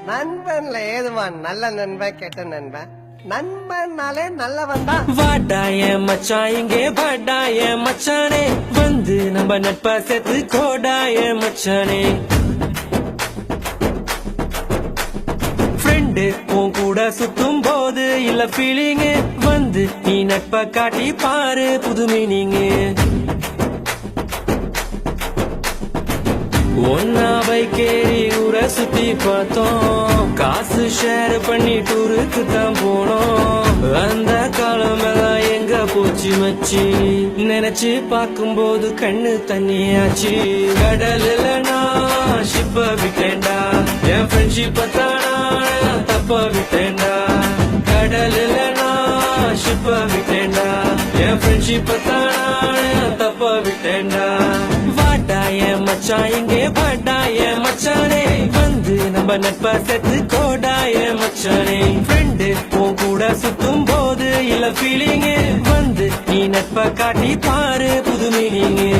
நண்பன்ல ஏதுவான் நல்ல நண்பன் கெட்ட நண்பன் நண்பன்னாலே நல்லவன் தான். வாடாய மச்சான் இங்கே வாடாய மச்சானே வந்து நம்ம நட்பா சேர்த்து கோடாய மச்சானே ஃப்ரெண்டு உன் கூட சுத்தும் போது இல்ல ஃபீலிங்கு வந்து நீ நட்பா காட்டி பாரு புது மீனிங்கு ஒன்னா பைக்கேறி ஊரை சுத்தி பார்த்தோம் காசு ஷேர் பண்ணி டூருக்கு தான் போனோம் அந்த காலம் எல்லாம் எங்க போச்சு மச்சி நினைச்சு பார்க்கும்போது கண்ணு தண்ணியாச்சு கடல்ல நான் ஷிப்ப விட்டேன்டா என் ஃப்ரெண்ட்ஷிப்ப தானா தப்ப விட்டேன்டா கடல்ல நான் ஷிப்ப விட்டேன்டா என் ஃப்ரெண்ட்ஷிப்ப தானா தப்ப விட்டேன்டா வாடாய மச்சான் இங்கே வாடாய மச்சானே வந்து நம்ம நட்பா சேர்த்து கோடாய மச்சானே ஃப்ரெண்டு உன் கூட சுத்தும் போது இல்ல ஃபீலிங்கு வந்து நீ நட்பா காட்டி பாரு புது மீனிங்கு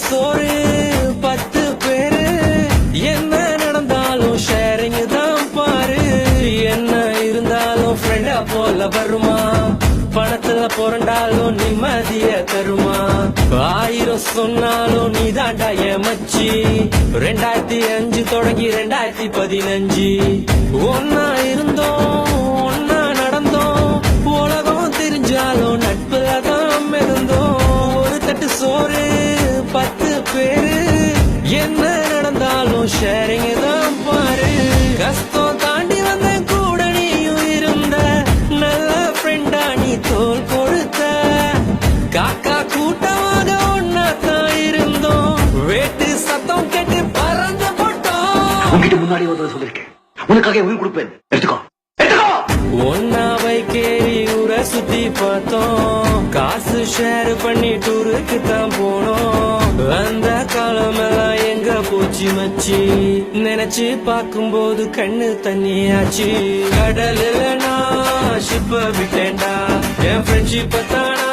சோறு 10 பேரு என்ன நடந்தாலும் ஷேரிங் தான் பாரு என்ன இருந்தாலும் ஃப்ரெண்டா போல வருமா பணத்துல புரண்டாலும் நிம்மதிய தருமா 1000 சொன்னாலும் நீ தாண்டா மச்சி 2005 தொடங்கி 2015 ஒன்னா இருந்தோம் ஒன்னா நடந்தோம் உலகம் தெரிஞ்சாலும் நட்புல தான் மிதந்தோம் ஒரு தட்டு சோறு 10 பேரு என்ன நடந்தாலும் ஷேரிங் தான் பாரு கஷ்டம் தாண்டி வந்த கூட நீயும் இருந்த நல்ல ஃப்ரெண்டா நீ தோல் கொடுத்த காக்கா கூட்டமாக ஒன்னா தான் இருந்தோம் வேட்டு சத்தம் கேட்டு பறந்து போட்டோம் உங்ககிட்ட முன்னாடி ஒரு சொல்லிருக்கேன் உனக்காக உயிர் கொடுப்பேன் எடுத்துக்கோ ஒன்னா பைக்கேறி ஊரை சுத்தி பார்த்தோம் காசு ஷேர் பண்ணி டூருக்கு தான் போனோம் அந்த காலம் எல்லாம் எங்க போச்சு மச்சி நினைச்சு பார்க்கும்போது கண்ணு தண்ணியாச்சு கடல்ல நான் ஷிப்ப விட்டேன்டா என் ஃப்ரெண்ட்ஷிப்ப தானா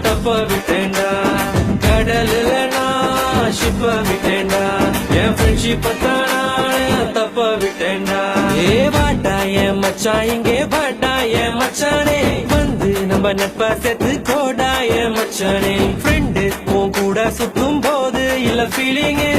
தப்ப விட்டேன்டா கடல்ல நான் ஷிப்ப விட்டேன்டா என் ஃப்ரெண்ட்ஷிப்ப தானா தப்ப விட்டேன்டா ஏ வாடாய மச்சான் இங்கே வாடாய மச்சானே வந்து நம்ம நட்பா சேர்த்து கோடாய மச்சானே ஃப்ரெண்டு உன் கூட சுத்தும் போது இல்ல ஃபீலிங்கு